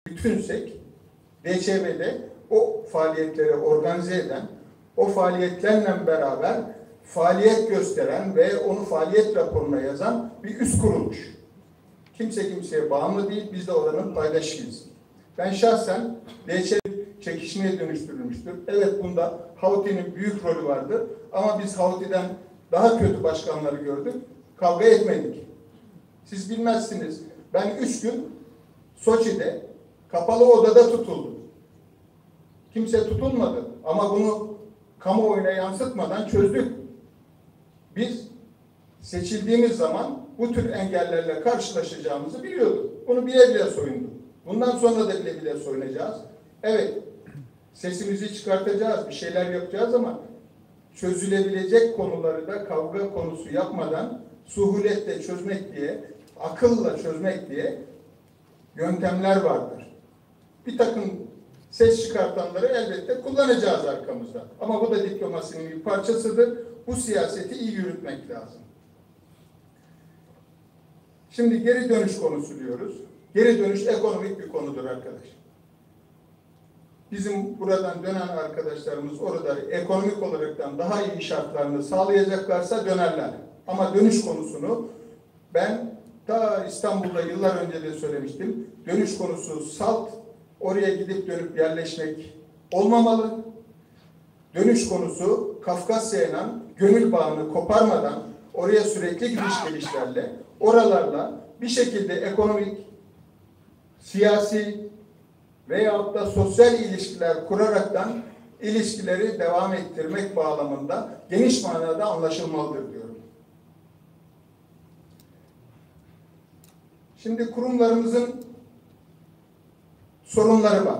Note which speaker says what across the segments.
Speaker 1: bütünsek, DÇB'de o faaliyetleri organize eden, o faaliyetlerle beraber faaliyet gösteren ve onu faaliyet raporuna yazan bir üst kuruluş. Kimse kimseye bağımlı değil, biz de oranın paydaşıyız. Ben şahsen DÇB çekişmeye dönüştürülmüştür. Evet, bunda Havti'nin büyük rolü vardı ama biz Havti'den daha kötü başkanları gördük, kavga etmedik. Siz bilmezsiniz, ben 3 gün Soçi'de kapalı odada tutuldum. Kimse tutulmadı ama bunu kamuoyuna yansıtmadan çözdük. Biz seçildiğimiz zaman bu tür engellerle karşılaşacağımızı biliyorduk. Bunu bile bile soyunduk. Bundan sonra da bile bile soyunacağız. Evet, sesimizi çıkartacağız, bir şeyler yapacağız ama çözülebilecek konuları da kavga konusu yapmadan suhuletle çözmek diye, akılla çözmek diye yöntemler vardır. Bir takım ses çıkartanları elbette kullanacağız arkamızda. Ama bu da diplomasinin bir parçasıdır. Bu siyaseti iyi yürütmek lazım. Şimdi geri dönüş konusu diyoruz. Geri dönüş ekonomik bir konudur arkadaş. Bizim buradan dönen arkadaşlarımız orada ekonomik olaraktan daha iyi şartlarını sağlayacaklarsa dönerler. Ama dönüş konusunu ben ta İstanbul'da yıllar önce de söylemiştim. Dönüş konusu salt, oraya gidip dönüp yerleşmek olmamalı. Dönüş konusu Kafkasya'yla gönül bağını koparmadan oraya sürekli gidiş gelişlerle, oralarla bir şekilde ekonomik, siyasi veyahut da sosyal ilişkiler kuraraktan ilişkileri devam ettirmek bağlamında geniş manada anlaşılmalıdır diyorum. Şimdi kurumlarımızın sorunları var.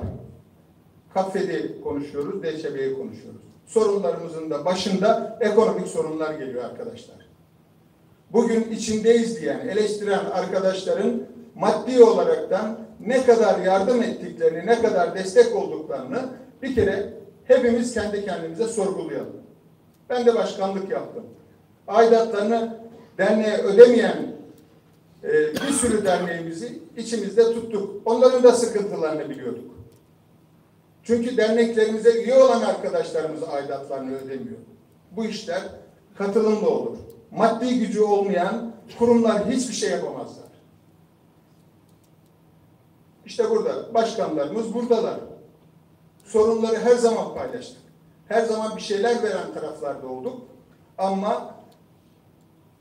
Speaker 1: KAFED'i konuşuyoruz, DÇB'yi konuşuyoruz. Sorunlarımızın da başında ekonomik sorunlar geliyor arkadaşlar. Bugün içindeyiz diyen, eleştiren arkadaşların maddi olaraktan ne kadar yardım ettiklerini, ne kadar destek olduklarını bir kere hepimiz kendi kendimize sorgulayalım. Ben de başkanlık yaptım. Aidatlarını derneğe ödemeyen bir sürü derneğimizi içimizde tuttuk. Onların da sıkıntılarını biliyorduk. Çünkü derneklerimize üye olan arkadaşlarımız aidatlarını ödemiyor. Bu işler katılımlı olur. Maddi gücü olmayan kurumlar hiçbir şey yapamazlar. İşte burada başkanlarımız buradalar. Sorunları her zaman paylaştık. Her zaman bir şeyler veren taraflarda olduk. Ama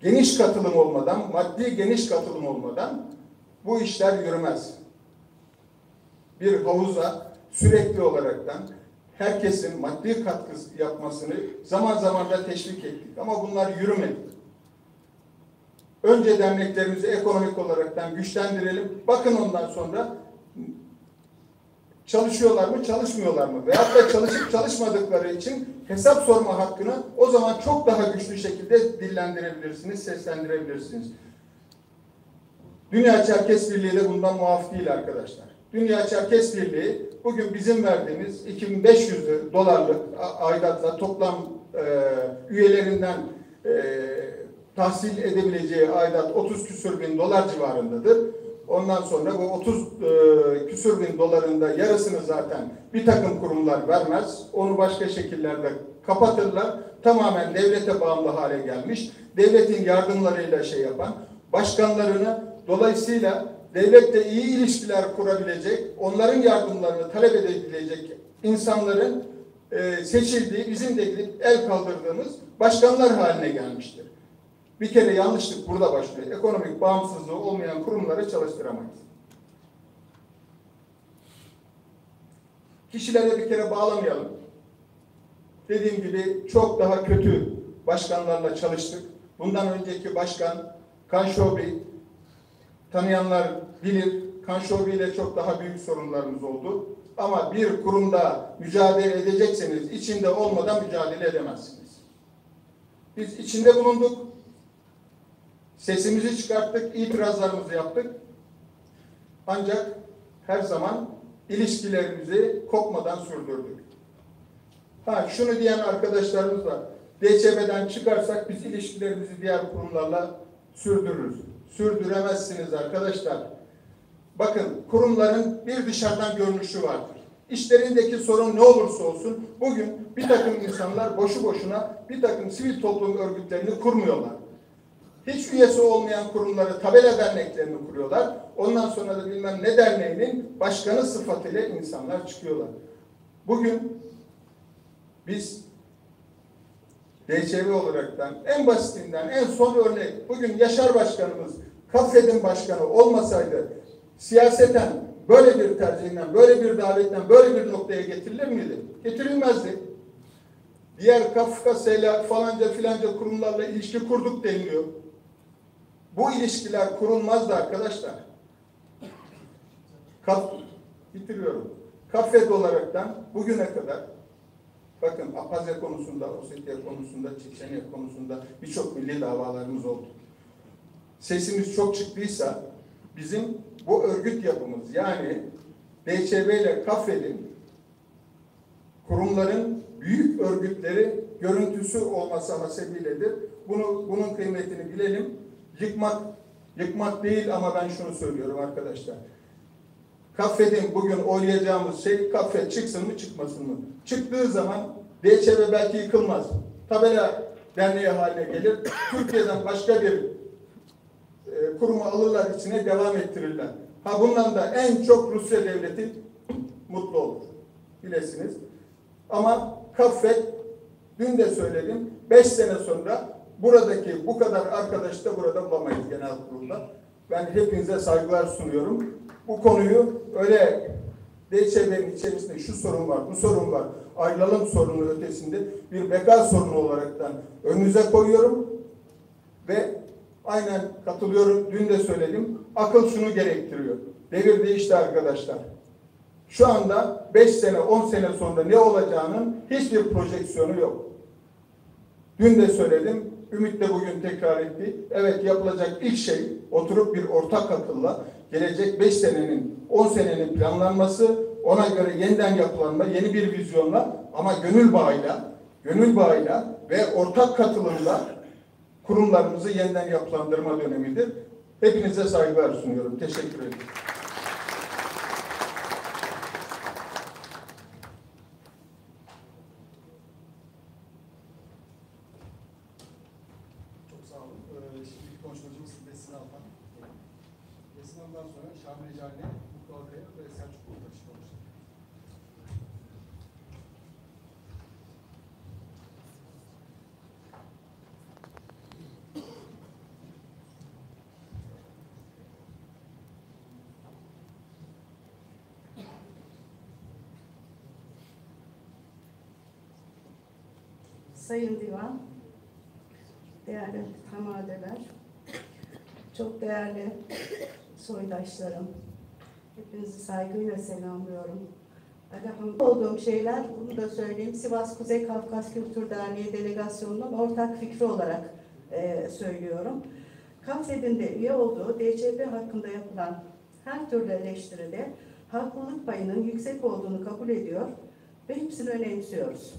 Speaker 1: geniş katılım olmadan, maddi geniş katılım olmadan bu işler yürümez. Bir havuza sürekli olaraktan herkesin maddi katkı yapmasını zaman zaman da teşvik ettik. Ama bunlar yürümedi. Önce derneklerimizi ekonomik olaraktan güçlendirelim. Bakın ondan sonra çalışıyorlar mı, çalışmıyorlar mı? Veyahut da çalışıp çalışmadıkları için hesap sorma hakkını o zaman çok daha güçlü şekilde dillendirebilirsiniz, seslendirebilirsiniz. Dünya Çerkes Birliği de bundan muaf değil arkadaşlar. Dünya Çerkes Birliği bugün bizim verdiğimiz 2500 dolarlık aidatla toplam üyelerinden tahsil edebileceği aidat 30 küsur bin dolar civarındadır. Ondan sonra bu 30 küsur bin dolarında yarısını zaten bir takım kurumlar vermez. Onu başka şekillerde kapatırlar. Tamamen devlete bağımlı hale gelmiş. Devletin yardımlarıyla şey yapan, başkanlarını dolayısıyla devletle iyi ilişkiler kurabilecek, onların yardımlarını talep edebilecek insanların seçildiği, bizim de gidip el kaldırdığımız başkanlar haline gelmiştir. Bir kere yanlışlık burada başlıyor. Ekonomik bağımsızlığı olmayan kurumları çalıştıramayız. Kişilere bir kere bağlamayalım. Dediğim gibi çok daha kötü başkanlarla çalıştık. Bundan önceki başkan Kanşobi, tanıyanlar bilir, Kanşobi ile çok daha büyük sorunlarımız oldu. Ama bir kurumda mücadele edecekseniz içinde olmadan mücadele edemezsiniz. Biz içinde bulunduk. Sesimizi çıkarttık, itirazlarımızı yaptık. Ancak her zaman ilişkilerimizi kopmadan sürdürdük. Şunu diyen arkadaşlarımız var. DÇB'den çıkarsak biz ilişkilerimizi diğer kurumlarla sürdürürüz. Sürdüremezsiniz arkadaşlar. Bakın, kurumların bir dışarıdan görünüşü vardır. İşlerindeki sorun ne olursa olsun bugün bir takım insanlar boşu boşuna bir takım sivil toplum örgütlerini kurmuyorlar. Hiç üyesi olmayan kurumları, tabela derneklerini kuruyorlar. Ondan sonra da bilmem ne derneğinin başkanı sıfatıyla insanlar çıkıyorlar. Bugün biz DÇV olaraktan en basitinden en son örnek, bugün Yaşar Başkanımız Kafed'in başkanı olmasaydı siyaseten böyle bir tercihinden, böyle bir davetten, böyle bir noktaya getirilir miydi? Getirilmezdi. Diğer Kafkas'yla falanca filanca kurumlarla ilişki kurduk deniliyor. Bu ilişkiler kurulmazdı arkadaşlar. Bitiriyorum. Kafed olaraktan bugüne kadar bakın Abhazya konusunda, Ossetya konusunda, Çeçenya konusunda birçok milli davalarımız oldu. Sesimiz çok çıktıysa bizim bu örgüt yapımız yani DÇB ile Kafed'in kurumların büyük örgütleri görüntüsü olması hasebiyledir. Bunun kıymetini bilelim. Yıkmak değil ama ben şunu söylüyorum arkadaşlar. Kafed'in bugün oylayacağımız şey Kafed çıksın mı çıkmasın mı? Çıktığı zaman DÇB belki yıkılmaz. Tabela derneği haline gelir. Türkiye'den başka bir kurumu alırlar içine devam ettirirler. Ha bundan da en çok Rusya devleti mutlu olur. Bilesiniz. Ama Kafed dün de söyledim 5 sene sonra buradaki bu kadar arkadaşı da burada bulamayız genel kurulda. Ben hepinize saygılar sunuyorum. Bu konuyu öyle DÇB'nin içerisinde şu sorun var, bu sorun var, ayrılalım sorunu ötesinde bir beka sorunu olaraktan önünüze koyuyorum ve aynen katılıyorum. Dün de söyledim. Akıl şunu gerektiriyor. Devir değişti arkadaşlar. Şu anda 5 sene, 10 sene sonra ne olacağının hiçbir projeksiyonu yok. Dün de söyledim. Ümit de bugün tekrar etti. Evet, yapılacak ilk şey oturup bir ortak akılla gelecek 5 senenin, 10 senenin planlanması, ona göre yeniden yapılanma, yeni bir vizyonla ama gönül bağıyla ve ortak katılımla kurumlarımızı yeniden yapılandırma dönemidir. Hepinize saygılar sunuyorum. Teşekkür ederim.
Speaker 2: Şimdiki konuşmacımız Besin Altan. Besin Altan'dan sonra Şamil Ecani, Mutlu Akaya ve Selçuk Kurtaş konuşacak.
Speaker 3: Sayın Divan, değerli hamadeler, çok değerli soydaşlarım, hepinizi saygıyla selamlıyorum. Olduğum şeyler, bunu da söyleyeyim, Sivas Kuzey Kafkas Kültür Derneği delegasyonunun ortak fikri olarak söylüyorum. Kafed'in de üye olduğu DÇB hakkında yapılan her türlü eleştiride haklılık payının yüksek olduğunu kabul ediyor ve hepsini önemsiyoruz.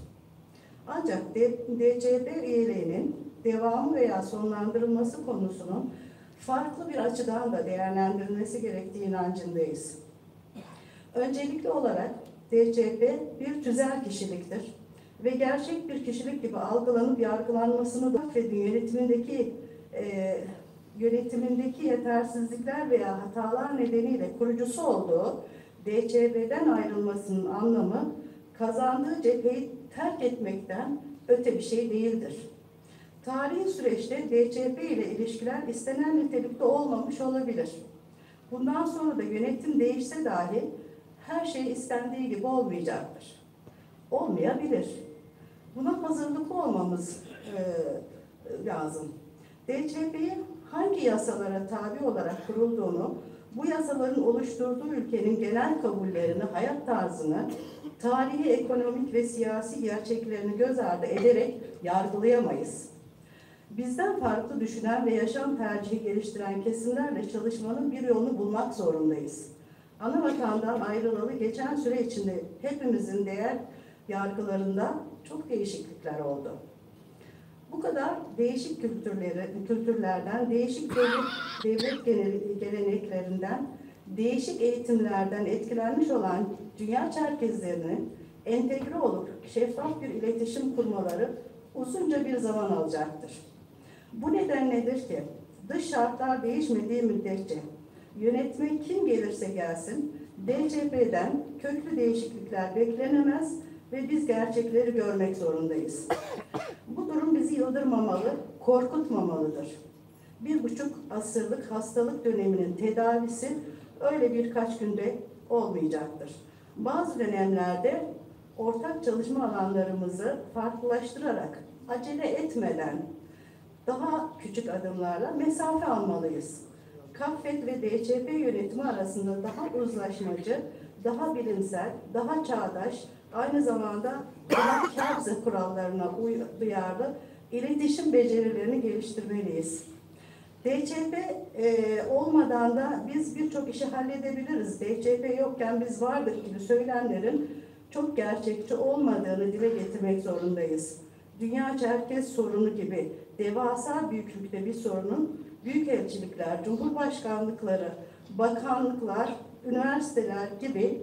Speaker 3: Ancak DÇB üyeliğinin devamı veya sonlandırılması konusunun farklı bir açıdan da değerlendirilmesi gerektiği inancındayız. Öncelikli olarak DÇB bir tüzel kişiliktir ve gerçek bir kişilik gibi algılanıp yargılanmasını da yönetimindeki yetersizlikler veya hatalar nedeniyle kurucusu olduğu DÇB'den ayrılmasının anlamı kazandığı cepheyi terk etmekten öte bir şey değildir. Tarihi süreçte DÇB ile ilişkiler istenen nitelikte olmamış olabilir. Bundan sonra da yönetim değişse dahi her şey istendiği gibi olmayacaktır. Olmayabilir. Buna hazırlıklı olmamız lazım. DÇB'yi hangi yasalara tabi olarak kurulduğunu, bu yasaların oluşturduğu ülkenin genel kabullerini, hayat tarzını, tarihi, ekonomik ve siyasi gerçeklerini göz ardı ederek yargılayamayız. Bizden farklı düşünen ve yaşam tercihi geliştiren kesimlerle çalışmanın bir yolunu bulmak zorundayız. Ana vatandan ayrılalı geçen süre içinde hepimizin değer yargılarında çok değişiklikler oldu. Bu kadar değişik kültürlerden, değişik devlet geleneklerinden değişik eğitimlerden etkilenmiş olan dünya Çerkezlerinin entegre olup şeffaf bir iletişim kurmaları uzunca bir zaman alacaktır. Bu nedenledir ki dış şartlar değişmediği müddetçe yönetme kim gelirse gelsin DCP'den köklü değişiklikler beklenemez ve biz gerçekleri görmek zorundayız. Bu durum bizi yıldırmamalı, korkutmamalıdır. 1,5 asırlık hastalık döneminin tedavisi öyle birkaç günde olmayacaktır. Bazı dönemlerde ortak çalışma alanlarımızı farklılaştırarak, acele etmeden, daha küçük adımlarla mesafe almalıyız. KAFET ve DCP yönetimi arasında daha uzlaşmacı, daha bilimsel, daha çağdaş, aynı zamanda daha KABZE kurallarına duyarlı iletişim becerilerini geliştirmeliyiz. DCP olmadan da biz birçok işi halledebiliriz. DCP yokken biz vardık gibi söylemlerin çok gerçekçi olmadığını dile getirmek zorundayız. Dünya Çerkez sorunu gibi devasa büyüklükte bir sorunun büyükelçilikler, cumhurbaşkanlıkları, bakanlıklar, üniversiteler gibi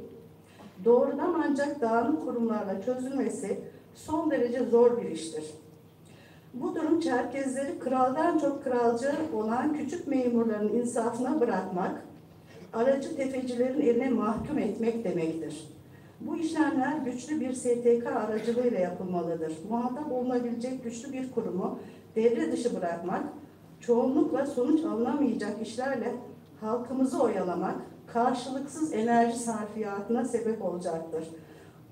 Speaker 3: doğrudan ancak dağınık kurumlarla çözülmesi son derece zor bir iştir. Bu durum Çerkezleri kraldan çok kralcı olan küçük memurların insafına bırakmak, aracı tefecilerin eline mahkum etmek demektir. Bu işlemler güçlü bir STK aracılığıyla yapılmalıdır. Muhatap olunabilecek güçlü bir kurumu devre dışı bırakmak, çoğunlukla sonuç alınamayacak işlerle halkımızı oyalamak, karşılıksız enerji sarfiyatına sebep olacaktır.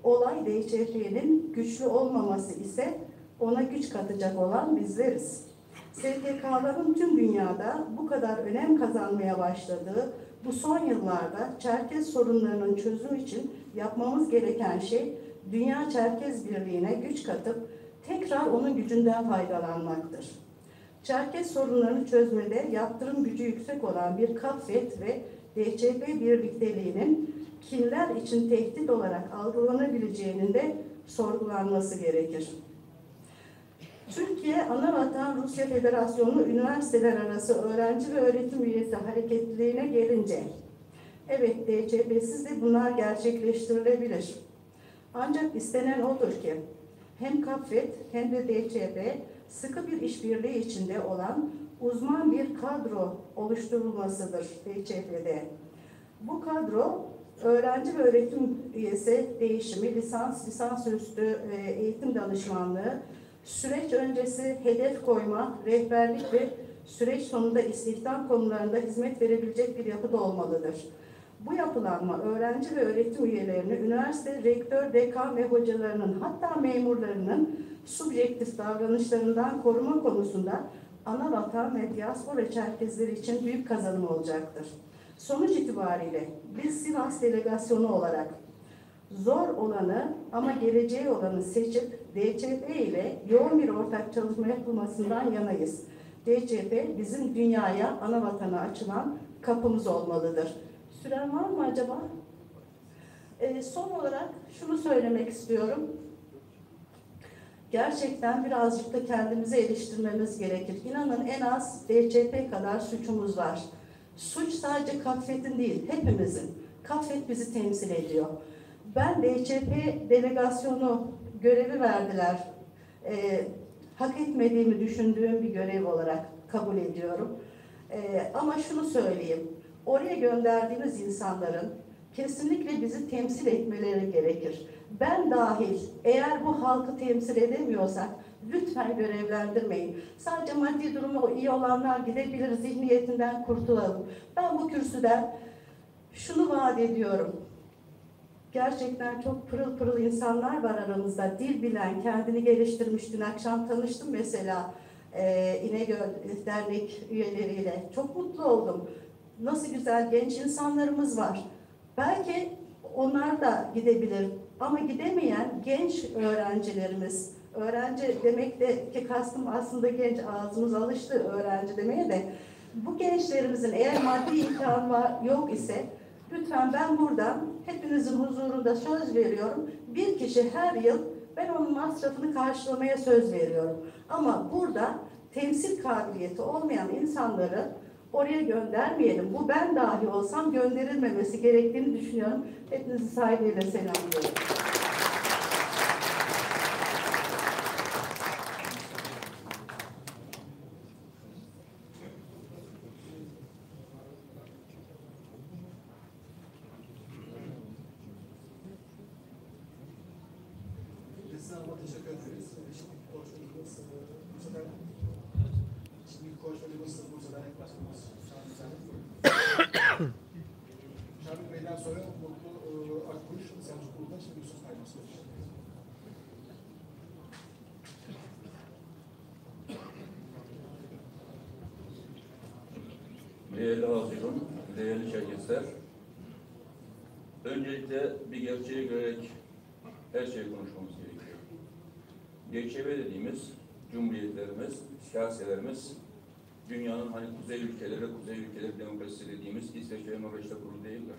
Speaker 3: Olay DCP'nin güçlü olmaması ise ona güç katacak olan bizleriz. STK'ların tüm dünyada bu kadar önem kazanmaya başladığı bu son yıllarda Çerkez sorunlarının çözümü için yapmamız gereken şey Dünya Çerkez Birliği'ne güç katıp tekrar onun gücünden faydalanmaktır. Çerkez sorunlarını çözmede yaptırım gücü yüksek olan bir KAFET ve DCP birlikteliğinin kimler için tehdit olarak algılanabileceğinin de sorgulanması gerekir. Türkiye, Anavatan Rusya Federasyonu üniversiteler arası öğrenci ve öğretim üyesi hareketliliğine gelince, evet DCP'siz de bunlar gerçekleştirilebilir. Ancak istenen odur ki hem KAFET hem de DCP sıkı bir işbirliği içinde olan uzman bir kadro oluşturulmasıdır DCP'de. Bu kadro öğrenci ve öğretim üyesi değişimi, lisansüstü eğitim danışmanlığı, süreç öncesi hedef koyma, rehberlik ve süreç sonunda istihdam konularında hizmet verebilecek bir yapıda olmalıdır. Bu yapılanma öğrenci ve öğretim üyelerini üniversite rektör, dekan ve hocalarının hatta memurlarının subjektif davranışlarından koruma konusunda ana vatan ve diaspora Çerkezleri için büyük kazanım olacaktır. Sonuç itibariyle biz Sivas delegasyonu olarak zor olanı ama geleceği olanı seçip DCP ile yoğun bir ortak çalışma yapılmasından yanayız. DCP bizim dünyaya, ana vatana açılan kapımız olmalıdır. Süren var mı acaba? Son olarak şunu söylemek istiyorum. Gerçekten birazcık da kendimizi eleştirmemiz gerekir. İnanın en az DCP kadar suçumuz var. Suç sadece KAFET'in değil, hepimizin. KAFET bizi temsil ediyor. Ben DCP delegasyonu görevi verdiler. Hak etmediğimi düşündüğüm bir görev olarak kabul ediyorum. Ama şunu söyleyeyim. Oraya gönderdiğimiz insanların kesinlikle bizi temsil etmeleri gerekir. Ben dahil eğer bu halkı temsil edemiyorsak lütfen görevlendirmeyin. Sadece maddi durumu iyi olanlar gidebilir, zihniyetinden kurtulalım. Ben bu kürsüden şunu vaat ediyorum. Gerçekten çok pırıl pırıl insanlar var aramızda. Dil bilen, kendini geliştirmiş. Dün akşam tanıştım mesela İnegöl Dernek üyeleriyle. Çok mutlu oldum. Nasıl güzel genç insanlarımız var. Belki onlar da gidebilir. Ama gidemeyen genç öğrencilerimiz, öğrenci demekte ki kastım aslında genç, ağzımız alıştı öğrenci demeye de, bu gençlerimizin eğer maddi imkanı yok ise lütfen ben buradan hepinizin huzurunda söz veriyorum. Bir kişi her yıl ben onun masrafını karşılamaya söz veriyorum. Ama burada temsil kabiliyeti olmayan insanları oraya göndermeyelim. Bu ben dahi olsam gönderilmemesi gerektiğini düşünüyorum. Hepinizi saygıyla selamlıyorum.
Speaker 2: Besin Hanım'a teşekkür ederiz. Şimdiki konuşmacımız Bursa'dan Bursa'dan yaklaşımız Şamil Bey'den sonra Mutlu Akkuş, Selçuk Kurtaş ve Yusuf Kayması.
Speaker 4: Değerli hazırın, değerli şirketler, öncelikle bir gerçeği görerek her şeyi konuşmamız gerekiyor. DÇB dediğimiz cumhuriyetlerimiz, siyasetlerimiz, dünyanın hani kuzey ülkeleri demokrasisi dediğimiz İsveç ve Norveç'te kurulu değiller.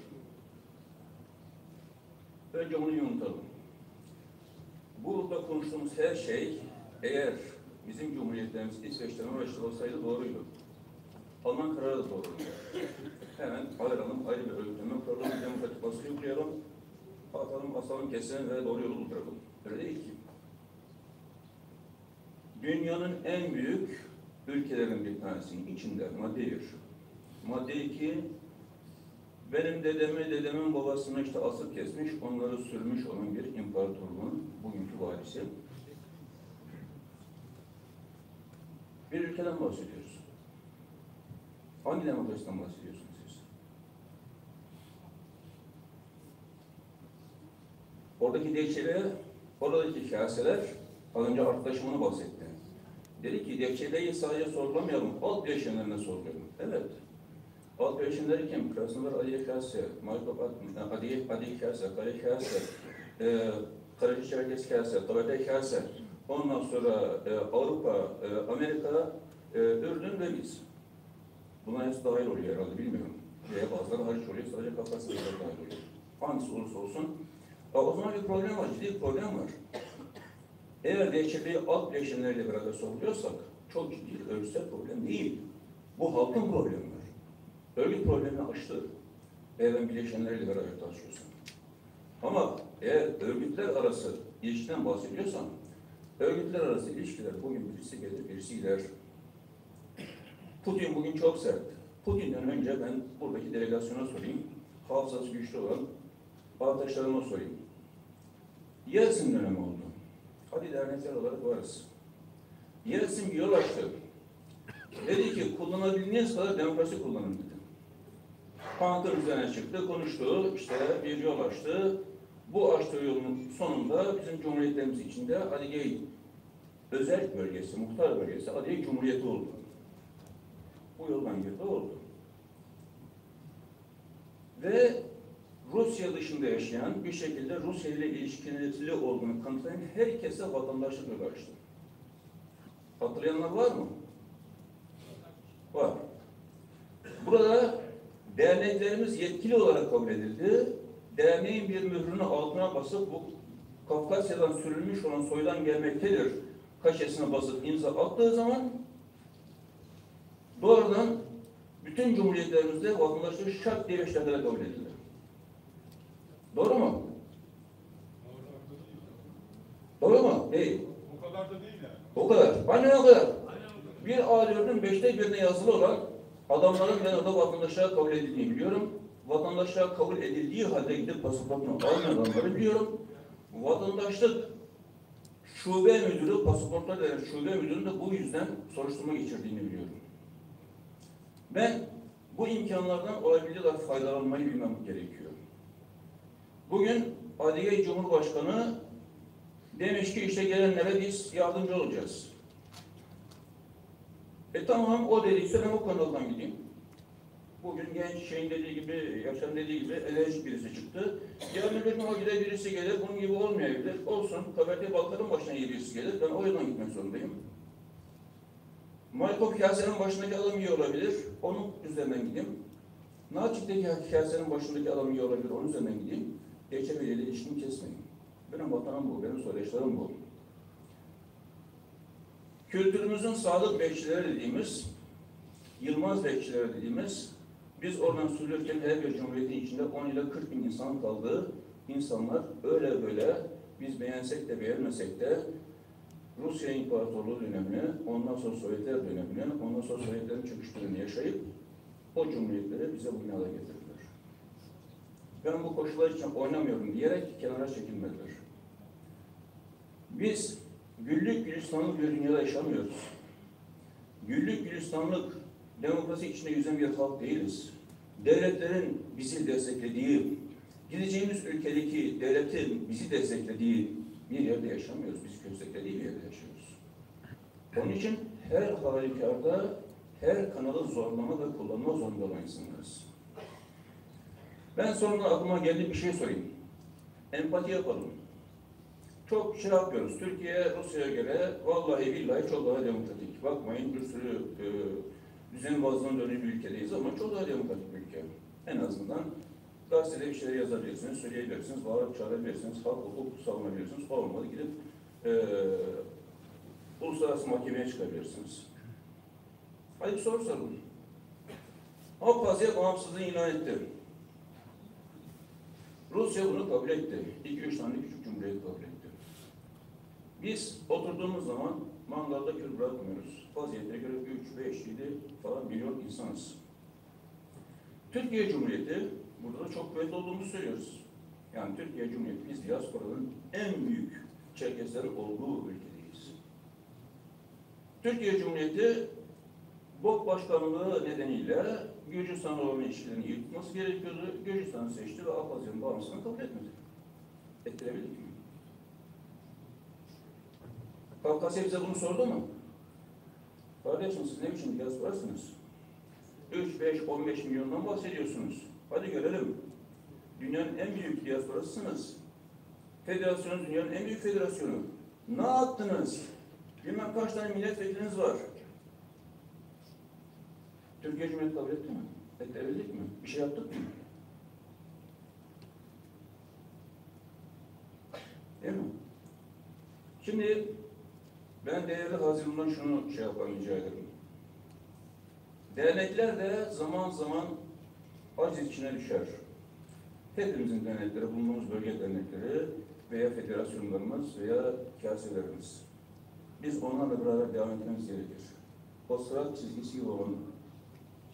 Speaker 4: Önce bunu unutalım. Burada konuştuğumuz her şey, eğer bizim cumhuriyetlerimiz İsveç'te, Norveç'te olsaydı doğruydu. Alman kararı da doğruydu. Hemen ayıralım, ayrı bir örgütleme kuralım, demokratik baskıyı koyalım, atalım, asalım, keselim ve doğru yolu bırakalım. Öyle değil ki. Dünyanın en büyük ülkelerin bir tanesinin içinde madde 1. Madde 2, benim dedemin babasını işte asıp kesmiş, onları sürmüş olan bir imparatorluğun bugünkü valisi. Bir ülkeden bahsediyoruz. Hangi demokrasiden bahsediyorsunuz siz? Oradaki DÇB, oradaki kaseler, az önce arkadaşım onu bahsetti. Dedi ki DÇB'yi sadece sorgulamayalım, alt bileşenlerine sorgulayalım. Evet. Alt bileşenleri kim? Krasnodar Adiye Kase, Maykop Adiye Kase, Kale Kase, Karaca Çerkes Kase, Tabete Kase, ondan sonra Avrupa, Amerika, Ürdün ve biz. Buna hepsi dahil oluyor herhalde, bilmiyorum. Veya bazıları hariç oluyor, sadece Kafkasyalılar dahil oluyor. Hangisi olursa olsun. O zaman bir problem var, ciddi bir problem var. Eğer DÇB'yi alt bileşenleriyle beraber sorguluyorsak, çok ciddi, örgütsel problem değil. Bu halkın problemi var. Örgüt problemini aştı. Eğer ben bileşenleriyle beraber tartışıyorsam. Ama eğer örgütler arası ilişkiden bahsediyorsam, örgütler arası ilişkiler bugün birisi gelir, birisi gider. Putin bugün çok sert. Putin'den önce ben buradaki delegasyona sorayım. Hafızası güçlü olan arkadaşlarıma sorayım. Yeltsin dönemi oldu. Hadi dernekler olarak varız. Yeltsin bir yol açtı. Dedi ki kullanabildiğiniz kadar demokrasi kullanın dedi. Pantır üzerine çıktı, konuştu, işte bir yol açtı. Bu açtığı yolun sonunda bizim cumhuriyetlerimiz içinde Adigey özel bölgesi, muhtar bölgesi Adigey Cumhuriyeti oldu. Bu yoldan girdi oldu. Ve Rusya dışında yaşayan, bir şekilde Rusya ile ilişkili olduğunu kanıtlayan herkese vatandaşlık yolu açtı. Hatırlayanlar var mı? Var. Burada derneklerimiz yetkili olarak kabul edildi. Derneğin bir mührünü altına basıp bu Kafkasya'dan sürülmüş olan soydan gelmektedir kaşesine basıp imza attığı zaman doğrudan bütün cumhuriyetlerimizde vatandaşlık şart diye 5 dakikada kabul edildi. Doğru mu? Doğru mu? Değil.
Speaker 5: O kadar da değil yani.
Speaker 4: O kadar. Aynen o kadar. Bir A4'ün 5'te 1'ine yazılı olan adamların ben orada vatandaşlığa kabul edildiğini biliyorum. Vatandaşlığa kabul edildiği halde gidip pasaportunu almayan adamları biliyorum. Vatandaşlık şube müdürü, pasaportlar veren şube müdürünün de bu yüzden soruşturma geçirdiğini biliyorum. Ben bu imkanlardan olabildiği kadar faydalanmayı bilmem gerekiyor. Bugün Adigey Cumhurbaşkanı demiş ki işte gelenlere biz yardımcı olacağız. Tamam o dediyse ben o kanaldan gideyim. Bugün genç şeyin dediği gibi, Yaşar'ın dediği gibi enerjik birisi çıktı. Yarın bir gün o gide birisi gelir, bunun gibi olmayabilir. Olsun, KBT Balkan'ın başına iyi birisi gelir. Ben o yoldan gitmek zorundayım. Maykop Kase'nin başındaki adam iyi olabilir. Onun üzerinden gideyim. Naçik'teki Kase'nin başındaki adam iyi olabilir. Onun üzerinden gideyim. DÇB ile ilişkimi kesmeyin. Benim vatanım bu, benim soydaşlarım bu. Kültürümüzün sadık bekçileri dediğimiz Yılmaz bekçileri dediğimiz, biz oradan sürülürken her bir cumhuriyetin içinde 10 ile 40 bin insan kaldığı insanlar öyle böyle biz beğensek de beğenmesek de Rusya İmparatorluğu dönemini, ondan sonra Sovyetler dönemini, ondan sonra Sovyetlerin çöküşlerini yaşayıp o cumhuriyetleri bize bu binada getirdiler. Ben bu koşullar için oynamıyorum diyerek kenara çekilmediler. Biz güllük gülistanlık bir dünyada yaşamıyoruz. Güllük gülistanlık demokrasi içinde yüzen bir halk değiliz. Devletlerin bizi desteklediği, gideceğimiz ülkedeki devletin bizi desteklediği bir yerde yaşamıyoruz. Biz kösteklediği bir yerde yaşıyoruz. Onun için her halükarda her kanalı zorlama ve kullanma zorunda olan insanlarız. Ben sonunda aklıma geldi bir şey sorayım. Empati yapalım. Çok şey yapıyoruz. Türkiye, Rusya'ya göre vallahi billahi çok daha demokratik. Bakmayın bir sürü düzen bazına dönük bir ülkedeyiz ama çok daha demokratik bir ülke. En azından gazetede bir şeyler yazabilirsiniz, söyleyebilirsiniz, bağırıp çağırabilirsiniz, halk hukuk savunabilirsiniz. Olmadı gidip uluslararası mahkemeye çıkabilirsiniz. Hadi bir soru sorun. Abhazya bağımsızlığı ilan etti. Rusya bunu kabul etti. 2-3 tane küçük cumhuriyet kabul etti. Biz oturduğumuz zaman mangalda kül bırakmıyoruz. Vaziyete göre 3, 5, 7 falan milyon insanız. Türkiye Cumhuriyeti, burada da çok kuvvetli olduğumuzu söylüyoruz. Yani Türkiye Cumhuriyeti, biz diasporanın en büyük Çerkeslerin olduğu ülkedeyiz. Türkiye Cumhuriyeti, BOK Başkanlığı nedeniyle Gürcistan'la olan ilişkilerini iyi tutması gerekiyordu. Gürcistan'ı seçti ve Abhazya'nın bağımsızlığını kabul etmedi. Ettirebildik mi? Kafkasya bize bunu sordu mu? Kardeşim siz ne biçim diasporasınız? 3, 5, 15 milyondan bahsediyorsunuz. Hadi görelim. Dünyanın en büyük diasporasısınız. Federasyonun dünyanın en büyük federasyonu. Ne yaptınız? Bilmem kaç tane milletvekiliniz var. Türkiye Cumhuriyeti kabul etti mi? Ettirebildik mi? Bir şey yaptık mı? Değil mi? Şimdi ben değerli hazırımdan şunu şey yapalım, rica ederim. Dernekler de zaman zaman aciz içine düşer. Hepimizin dernekleri, bulunduğumuz bölge dernekleri veya federasyonlarımız veya kaselerimiz. Biz onlarla beraber devam etmemiz gerekir. O sırat çizgisi olan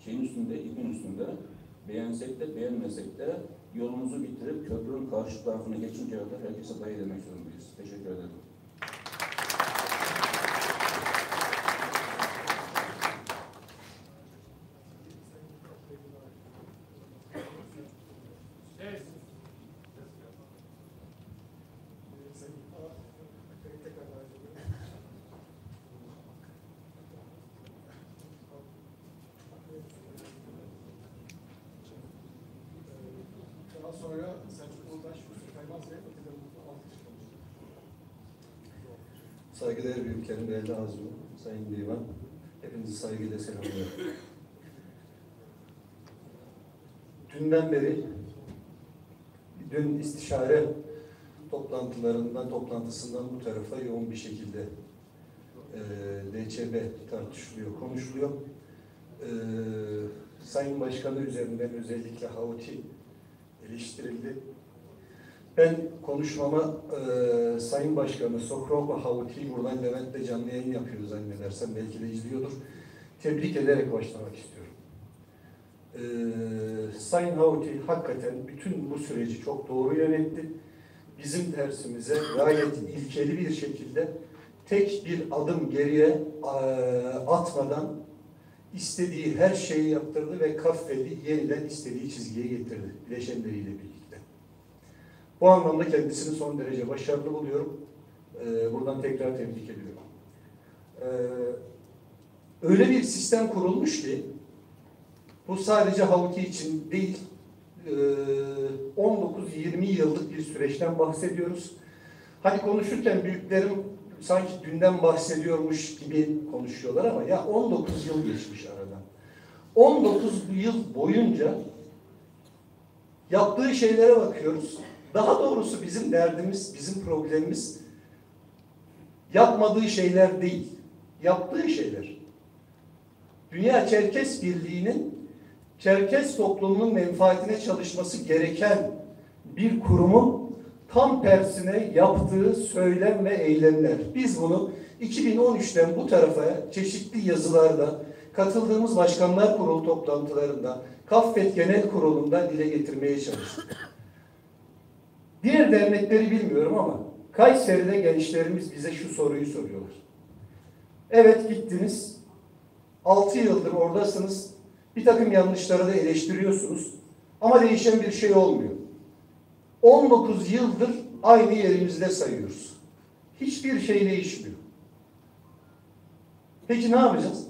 Speaker 4: şeyin üstünde, ipin üstünde, beğensek de beğenmesek de yolumuzu bitirip köprünün karşı tarafına geçinceye kadar herkese dayı demek zorundayız. Teşekkür ederim.
Speaker 2: Daha sonra Selçuk Uldaş, Yusuf Kaymaz ve Atilla Mutlu alkış konuştu.
Speaker 5: Saygıdeğer büyüklerim, değerli Hazım, Sayın Divan, hepinizi saygıyla selamlıyorum. Dünden beri, dün istişare toplantısından bu tarafa yoğun bir şekilde DÇB tartışılıyor, konuşuluyor. Sayın Başkanı üzerinden özellikle Houthi eleştirildi. Ben konuşmama Sayın Başkanı Sokrova Houthi'yi buradan Levent'te canlı yayın yapıyor zannedersem, belki de izliyordur. Tebrik ederek başlamak istiyorum. Sayın Houthi hakikaten bütün bu süreci çok doğru yönetti. Bizim dersimize gayet ilkeli bir şekilde tek bir adım geriye atmadan istediği her şeyi yaptırdı ve Kaffeli yeniden istediği çizgiye getirdi bileşenleriyle birlikte. Bu anlamda kendisini son derece başarılı buluyorum. Buradan tekrar tebrik ediyorum. Öyle bir sistem kurulmuş ki bu sadece Houthi için değil, 19-20 yıllık bir süreçten bahsediyoruz. Hani konuşurken büyüklerim sanki dünden bahsediyormuş gibi konuşuyorlar ama ya 19 yıl geçmiş aradan. 19 yıl boyunca yaptığı şeylere bakıyoruz. Daha doğrusu bizim derdimiz, bizim problemimiz yapmadığı şeyler değil, yaptığı şeyler. Dünya Çerkes Birliği'nin Çerkes toplumunun menfaatine çalışması gereken bir kurumun tam tersine yaptığı söylem ve eylemler. Biz bunu 2013'ten bu tarafa çeşitli yazılarda, katıldığımız başkanlar kurulu toplantılarında, Kaffet Genel Kurulu'nda dile getirmeye çalıştık. Diğer dernekleri bilmiyorum ama Kayseri'de gençlerimiz bize şu soruyu soruyorlar. Evet, gittiniz, 6 yıldır oradasınız, bir takım yanlışları da eleştiriyorsunuz ama değişen bir şey olmuyor. 19 yıldır aynı yerimizde sayıyoruz. Hiçbir şey değişmiyor. Peki ne yapacağız?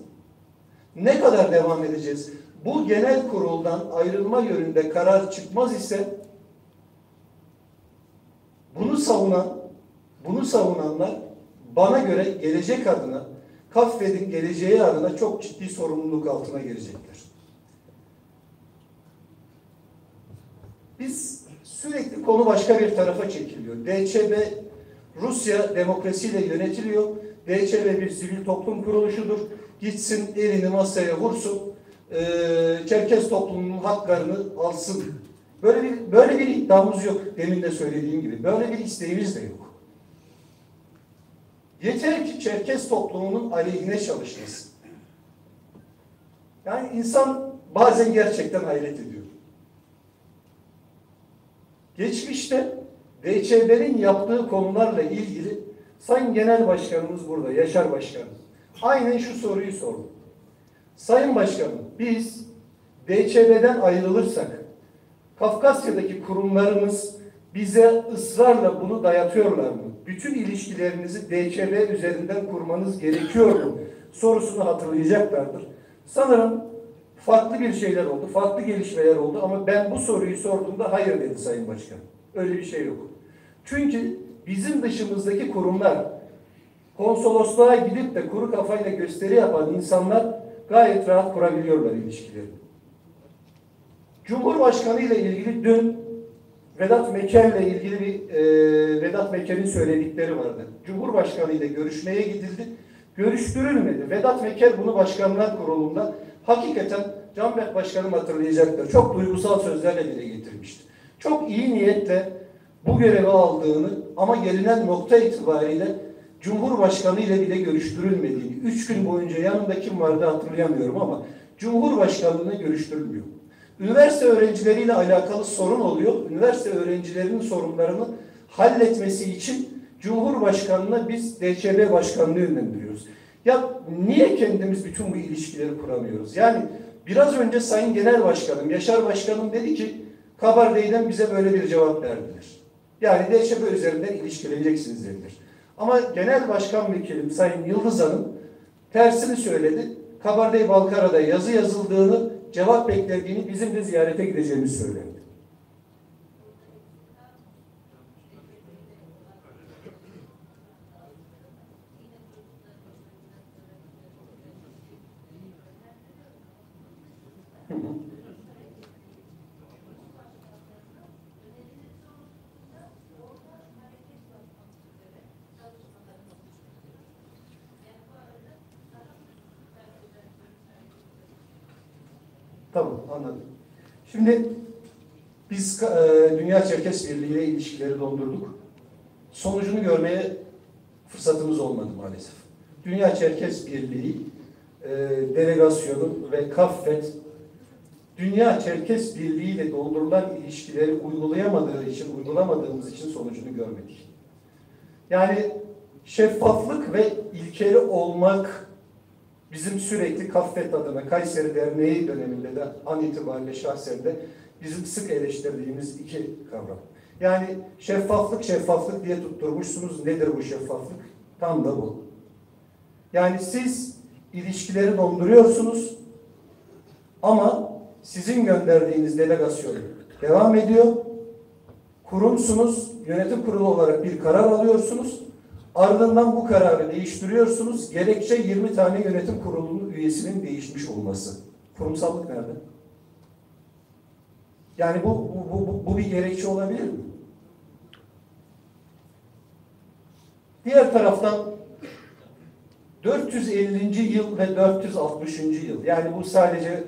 Speaker 5: Ne kadar devam edeceğiz? Bu genel kuruldan ayrılma yönünde karar çıkmaz ise bunu savunanlar bana göre gelecek adına, Kaffet'in geleceği adına çok ciddi sorumluluk altına girecekler. Biz sürekli konu başka bir tarafa çekiliyor. DÇB Rusya demokrasiyle yönetiliyor. DÇB bir sivil toplum kuruluşudur. Gitsin elini masaya vursun. Çerkes toplumunun haklarını alsın. Böyle bir iddiamız yok. Demin de söylediğim gibi. Böyle bir isteğimiz de yok. Yeter ki Çerkes toplumunun aleyhine çalışması. Yani insan bazen gerçekten hayret ediyor. Geçmişte DÇB'nin yaptığı konularla ilgili Sayın Genel Başkanımız burada, Yaşar Başkanım, aynen şu soruyu sordu. Sayın Başkanım, biz DÇB'den ayrılırsak Kafkasya'daki kurumlarımız bize ısrarla bunu dayatıyorlar mı? Bütün ilişkilerinizi DÇB üzerinden kurmanız gerekiyor mu? Sorusunu hatırlayacaklardır. Sanırım farklı bir şeyler oldu, farklı gelişmeler oldu ama ben bu soruyu sorduğumda hayır dedi Sayın Başkan. Öyle bir şey yok. Çünkü bizim dışımızdaki kurumlar, konsolosluğa gidip de kuru kafayla gösteri yapan insanlar gayet rahat kurabiliyorlar ilişkilerini. Cumhurbaşkanı ile ilgili dün Vedat Meker'le ilgili Vedat Meker'in söyledikleri vardı. Cumhurbaşkanı ile görüşmeye gidildi. Görüştürülmedi. Vedat Meker bunu Başkanlar Kurulu'nda hakikaten Canberk Başkanım hatırlayacaktır. Çok duygusal sözlerle dile getirmişti. Çok iyi niyetle bu görevi aldığını ama gelinen nokta itibariyle Cumhurbaşkanı ile bile görüştürülmediğini, 3 gün boyunca yanında kim vardı hatırlayamıyorum ama Cumhurbaşkanlığına görüştürülmüyor. Üniversite öğrencileriyle alakalı sorun oluyor. Üniversite öğrencilerinin sorunlarını halletmesi için Cumhurbaşkanlığına biz DÇB Başkanlığı yönlendiriyoruz. Ya niye kendimiz bütün bu ilişkileri kuramıyoruz? Yani biraz önce Sayın Genel Başkanım, Yaşar Başkanım dedi ki Kabardey'den bize böyle bir cevap verdiler. Yani DÇB üzerinden ilişkileneceksiniz dediler. Ama Genel Başkan Vekilim Sayın Yıldız Hanım tersini söyledi. Kabardey-Balkara'da yazı yazıldığını, cevap beklediğini, bizim de ziyarete gideceğimizi söyledi. Tamam, anladım. Şimdi biz Dünya Çerkes Birliği ile ilişkileri dondurduk. Sonucunu görmeye fırsatımız olmadı maalesef. Dünya Çerkes Birliği delegasyonu ve Kaffet Dünya Çerkes Birliği ile dondurulan ilişkileri uygulamadığımız için sonucunu görmedik. Yani şeffaflık ve ilkeli olmak bizim sürekli Kaffet adına Kayseri Derneği döneminde de an itibariyle şahsen de bizim sık eleştirdiğimiz iki kavram. Yani şeffaflık diye tutturmuşsunuz. Nedir bu şeffaflık? Tam da bu. Yani siz ilişkileri donduruyorsunuz ama sizin gönderdiğiniz delegasyon devam ediyor. Kurumsunuz, yönetim kurulu olarak bir karar alıyorsunuz. Ardından bu kararı değiştiriyorsunuz. Gerekçe 20 tane yönetim kurulunun üyesinin değişmiş olması. Kurumsallık nerede? Yani bu bir gerekçe olabilir mi? Diğer taraftan 450. yıl ve 460. yıl. Yani bu sadece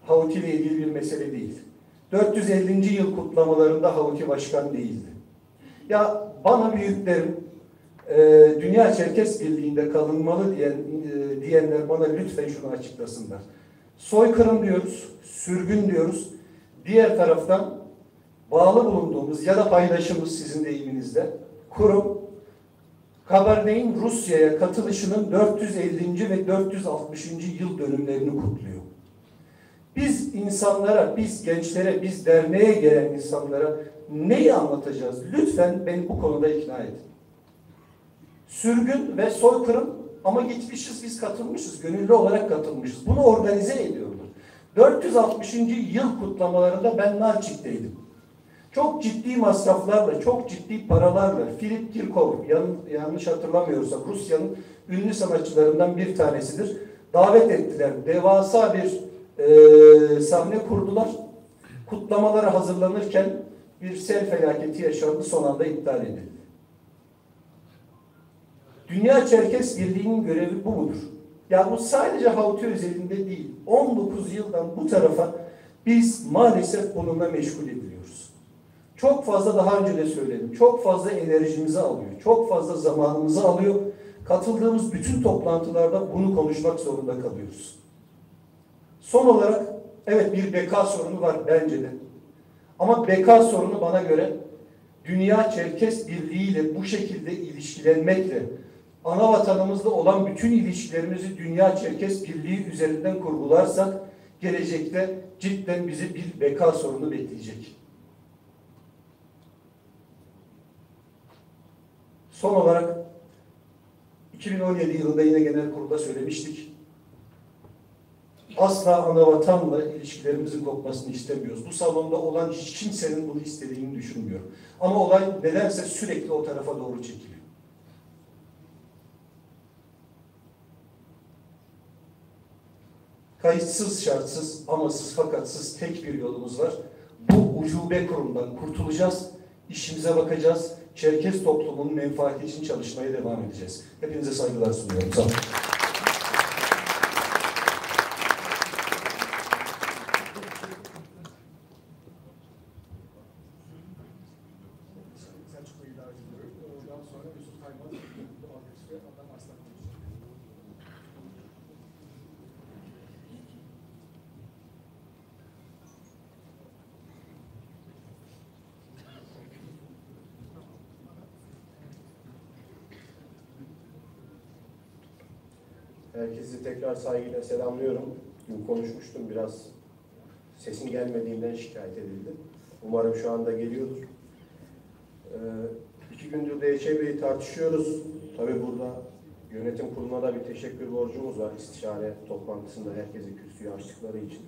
Speaker 5: Houthi ile ilgili bir mesele değil. 450. yıl kutlamalarında Houthi başkan değildi. Ya bana büyüklerim Dünya Çerkes Birliği'nde kalınmalı diyenler bana lütfen şunu açıklasınlar. Soykırım diyoruz, sürgün diyoruz. Diğer taraftan bağlı bulunduğumuz ya da paydaşımız sizin deyiminizde kurum Kabardey'in Rusya'ya katılışının 450. ve 460. yıl dönümlerini kutluyor. Biz insanlara, biz gençlere, biz derneğe gelen insanlara neyi anlatacağız? Lütfen beni bu konuda ikna edin. Sürgün ve soykırım ama gitmişiz, biz katılmışız, gönüllü olarak katılmışız. Bunu organize ediyorlar. 460. yıl kutlamalarında ben Nalçik'teydim. Çok ciddi masraflarla, çok ciddi paralarla Filip Kirkorov, yanlış hatırlamıyorsam Rusya'nın ünlü sanatçılarından bir tanesidir. Davet ettiler. Devasa bir sahne kurdular. Kutlamalara hazırlanırken bir sel felaketi yaşandı. Son anda iptal edildi. Dünya Çerkes Birliği'nin görevi bu mudur? Ya bu sadece Houthi özelinde değil. 19 yıldan bu tarafa biz maalesef bununla meşgul ediliyoruz. Çok fazla, daha önce de söyledim, çok fazla enerjimizi alıyor. Çok fazla zamanımızı alıyor. Katıldığımız bütün toplantılarda bunu konuşmak zorunda kalıyoruz. Son olarak evet bir beka sorunu var bence de. Ama beka sorunu bana göre Dünya Çerkes Birliği ile bu şekilde ilişkilenmekle ana vatanımızla olan bütün ilişkilerimizi Dünya Çerkes Birliği üzerinden kurgularsak gelecekte cidden bizi bir beka sorunu bekleyecek. Son olarak 2017 yılında yine genel kurulda söylemiştik. Asla ana vatanla ilişkilerimizin kopmasını istemiyoruz. Bu salonda olan hiç kimsenin bunu istediğini düşünmüyorum. Ama olay nedense sürekli o tarafa doğru çekiliyor. Kayıtsız, şartsız, amasız, fakatsız tek bir yolumuz var. Bu ucube kurumdan kurtulacağız, işimize bakacağız, Çerkes toplumunun menfaati için çalışmaya devam edeceğiz. Hepinize saygılar sunuyorum. Sağ olun.
Speaker 2: Selçuk Bey'i davet ediyorum. Daha sonra Yusuf Taymaz, Alkış ve Adnan Arslan konuşacak.
Speaker 6: Herkesi tekrar saygıyla selamlıyorum. Dün konuşmuştum, biraz sesin gelmediğinden şikayet edildi. Umarım şu anda geliyordur. 2 gündür DÇB'yi tartışıyoruz. Tabii burada yönetim kuruluna da bir teşekkür borcumuz var. İstişare toplantısında herkesi kürsüye açtıkları için.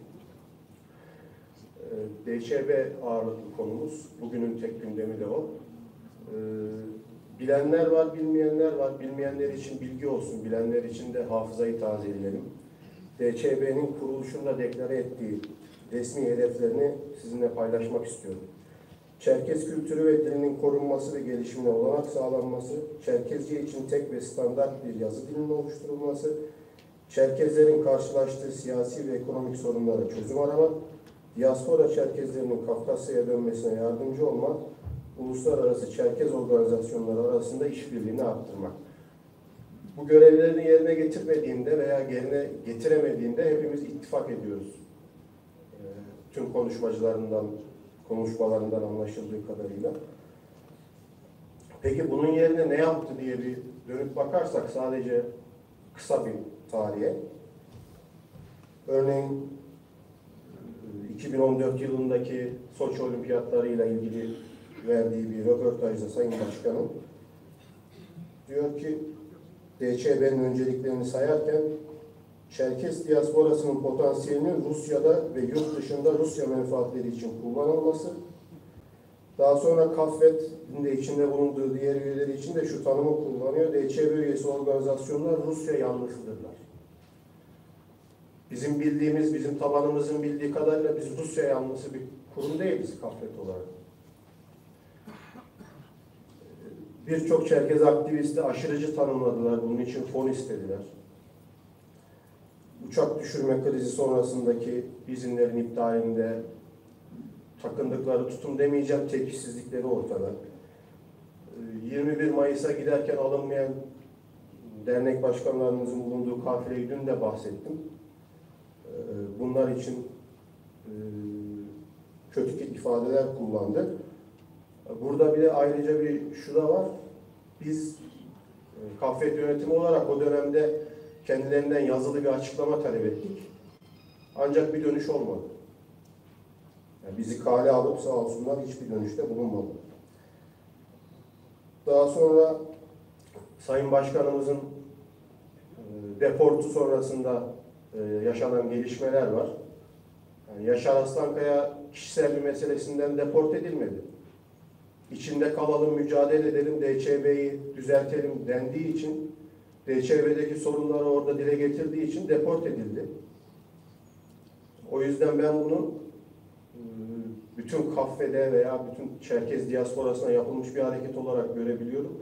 Speaker 6: DÇB ağırlıklı konumuz. Bugünün tek gündemi de o. Bilenler var, bilmeyenler var. Bilmeyenler için bilgi olsun, bilenler için de hafızayı tazeleyelim. DÇB'nin kuruluşunda deklare ettiği resmi hedeflerini sizinle paylaşmak istiyorum. Çerkes kültürü ve dilinin korunması ve gelişimine olanak sağlanması, Çerkezce için tek ve standart bir yazı dilinin oluşturulması, Çerkezlerin karşılaştığı siyasi ve ekonomik sorunlara çözüm arama, diaspora Çerkezlerinin Kafkasya'ya dönmesine yardımcı olmak, uluslararası Çerkez organizasyonları arasında işbirliğini arttırmak. Bu görevlerini yerine getirmediğinde veya yerine getiremediğinde hepimiz ittifak ediyoruz. Tüm konuşmalarından anlaşıldığı kadarıyla. Peki bunun yerine ne yaptı diye bir dönüp bakarsak sadece kısa bir tarihe. Örneğin 2014 yılındaki Soçi Olimpiyatlarıyla ilgili verdiği bir röportajda Sayın Başkanım diyor ki DÇB'nin önceliklerini sayarken Çerkes diasporasının potansiyelinin Rusya'da ve yurt dışında Rusya menfaatleri için kullanılması, daha sonra KAFVET'in de içinde bulunduğu diğer üyeleri için de şu tanımı kullanıyor. DÇB üyesi organizasyonlar Rusya yanlısıdırlar. Bizim bildiğimiz, bizim tabanımızın bildiği kadarıyla biz Rusya yanlısı bir kurum değiliz KAFVET olarak. Birçok Çerkez aktivisti aşırıcı tanımladılar, bunun için fon istediler. uçak düşürme krizi sonrasındaki izinlerin iptalinde takındıkları tutum demeyeceğim, tepkisizlikleri ortada. 21 Mayıs'a giderken alınmayan dernek başkanlarımızın bulunduğu kafileyi dün de bahsettim. Bunlar için kötü ifadeler kullandı. Burada bir de ayrıca şu da var. Biz Kaffet yönetimi olarak o dönemde kendilerinden yazılı bir açıklama talep ettik. Ancak bir dönüş olmadı. Yani bizi kale alıp sağ olsunlar hiçbir dönüşte bulunmadı. Daha sonra Sayın Başkanımızın deportu sonrasında yaşanan gelişmeler var. Yani Yaşar Aslankaya kişisel bir meselesinden deport edilmedi. İçinde kalalım, mücadele edelim, DÇB'yi düzeltelim dendiği için, DÇB'deki sorunları orada dile getirdiği için deport edildi. O yüzden ben bunu bütün Kaffe'de veya bütün Çerkez diasporasına yapılmış bir hareket olarak görebiliyorum.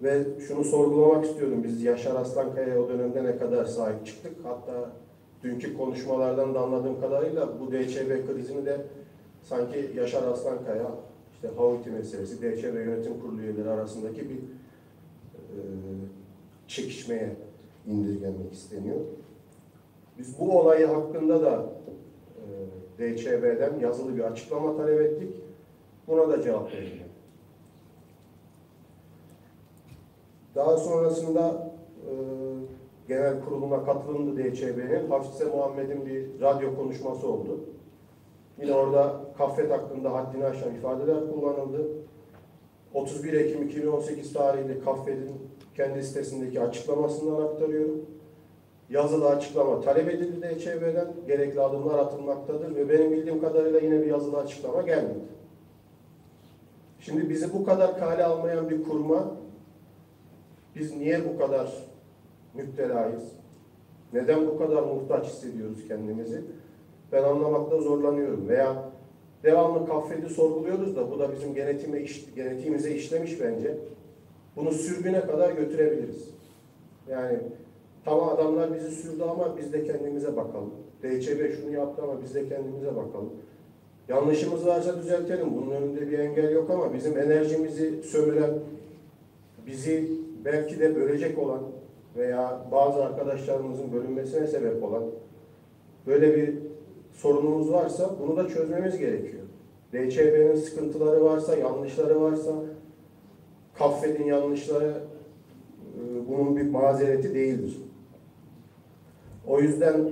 Speaker 6: Ve şunu sorgulamak istiyorum. Biz Yaşar Aslankaya'ya o dönemde ne kadar sahip çıktık? Hatta dünkü konuşmalardan da anladığım kadarıyla bu DÇB krizini de sanki Yaşar Aslankaya, işte Houthi meselesi, DÇB Yönetim Kurulu üyeleri arasındaki bir çekişmeye indirgenmek isteniyor. Biz bu olayı hakkında da DÇB'den yazılı bir açıklama talep ettik. Buna da cevap verildi. Daha sonrasında genel kuruluna katılımdı DÇB'nin. Hafize Muhammed'in bir radyo konuşması oldu. Yine orada Kaffet hakkında haddini aşan ifadeler kullanıldı. 31 Ekim 2018 tarihli Kaffet'in kendi sitesindeki açıklamasından aktarıyorum. Yazılı açıklama talep edildi DÇB'den. Gerekli adımlar atılmaktadır ve benim bildiğim kadarıyla yine bir yazılı açıklama gelmedi. Şimdi bizi bu kadar kale almayan bir kuruma biz niye bu kadar müptelayız? Neden bu kadar muhtaç hissediyoruz kendimizi? Ben anlamakta zorlanıyorum. Veya devamlı Kaffet'i sorguluyoruz da bu da bizim genetiğimize işlemiş bence. Bunu sürgüne kadar götürebiliriz. Yani tamam adamlar bizi sürdü ama biz de kendimize bakalım. DÇB şunu yaptı ama biz de kendimize bakalım. Yanlışımız varsa düzeltelim. Bunun önünde bir engel yok ama bizim enerjimizi sömüren, bizi belki de bölecek olan veya bazı arkadaşlarımızın bölünmesine sebep olan böyle bir sorunumuz varsa bunu da çözmemiz gerekiyor. DÇB'nin sıkıntıları varsa, yanlışları varsa, Kaffet'in yanlışları bunun bir mazereti değildir. O yüzden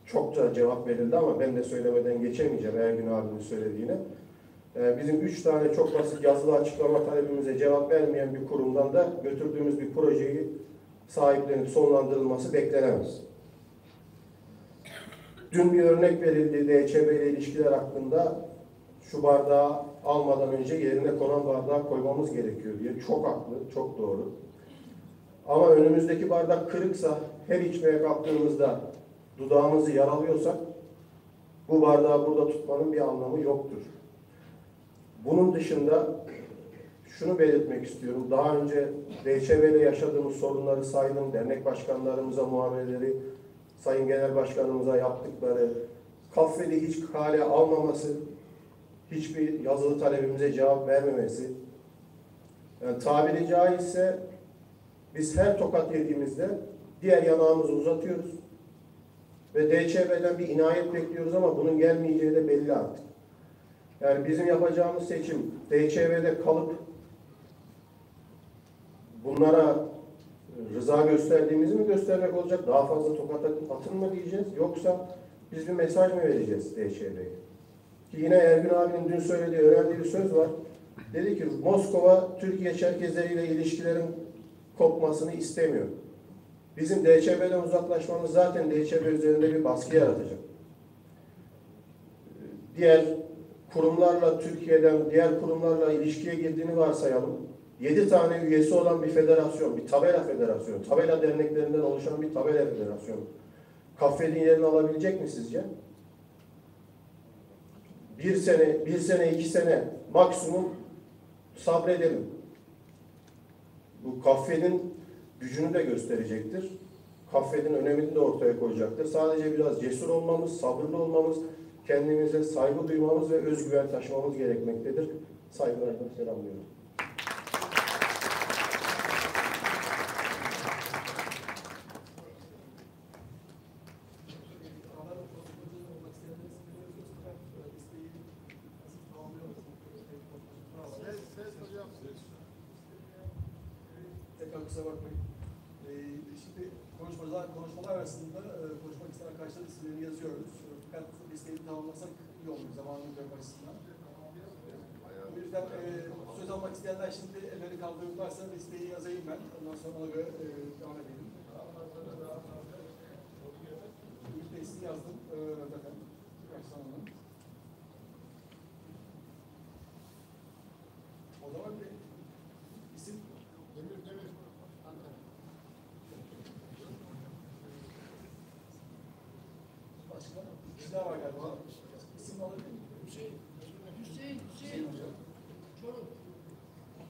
Speaker 6: çokça cevap verildi ama ben de söylemeden geçemeyeceğim Ergün abinin söylediğine. Bizim 3 tane çok basit yazılı açıklama talebimize cevap vermeyen bir kurumdan da götürdüğümüz bir projeyi sahiplenip sonlandırılması beklenemez. Dün bir örnek verildi DÇB ile ilişkiler hakkında, şu bardağı almadan önce yerine konan bardağı koymamız gerekiyor diye. Çok haklı, çok doğru. Ama önümüzdeki bardak kırıksa, her içmeye kalktığımızda dudağımızı yaralıyorsak, bu bardağı burada tutmanın bir anlamı yoktur. Bunun dışında şunu belirtmek istiyorum. Daha önce DÇB ile yaşadığımız sorunları saydım. Dernek başkanlarımıza muameleleri, Sayın Genel Başkanımıza yaptıkları, Kaffet'i hiç kale almaması, hiçbir yazılı talebimize cevap vermemesi. Yani tabiri caizse biz her tokat yediğimizde diğer yanağımızı uzatıyoruz ve DÇB'den bir inayet bekliyoruz ama bunun gelmeyeceği de belli artık. Yani bizim yapacağımız seçim DÇB'de kalıp bunlara rıza gösterdiğimizi mi göstermek olacak? Daha fazla tokat atın mı diyeceğiz? Yoksa biz bir mesaj mı vereceğiz DÇB'ye? Ki yine Ergün abinin dün söylediği önemli bir söz var. Dedi ki Moskova Türkiye Çerkezleriyle ilişkilerin kopmasını istemiyor. Bizim DÇB'den uzaklaşmamız zaten DÇB üzerinde bir baskı yaratacak. Diğer kurumlarla, Türkiye'den diğer kurumlarla ilişkiye girdiğini varsayalım. 7 tane üyesi olan bir federasyon, bir tabela federasyonu, tabela derneklerinden oluşan bir tabela federasyonu. Kaffet'in yerini alabilecek mi sizce? Bir sene, 2 sene maksimum sabredelim. Bu Kaffet'in gücünü de gösterecektir. Kaffet'in önemini de ortaya koyacaktır. Sadece biraz cesur olmamız, sabırlı olmamız, kendimize saygı duymamız ve özgüven taşımamız gerekmektedir. Saygılarla selamlıyorum.
Speaker 2: Tekrar kusura bakmayın. Şimdi konuşmalar arasında konuşmak isteyen arkadaşların isimlerini yazıyoruz. Fakat listeyi tamamlasak iyi olur zamanını görmek açısından. O yüzden söz almak isteyenler şimdi elleri kaldırırlarsa listeyi yazayım ben. Ondan sonra ona göre devam edelim. Ümit Bey sizi yazdım zaten. Baştan alın. O zaman bir isim Demir. Ankara. Başka? Bir kişi daha var galiba. İsim alabilir miyim?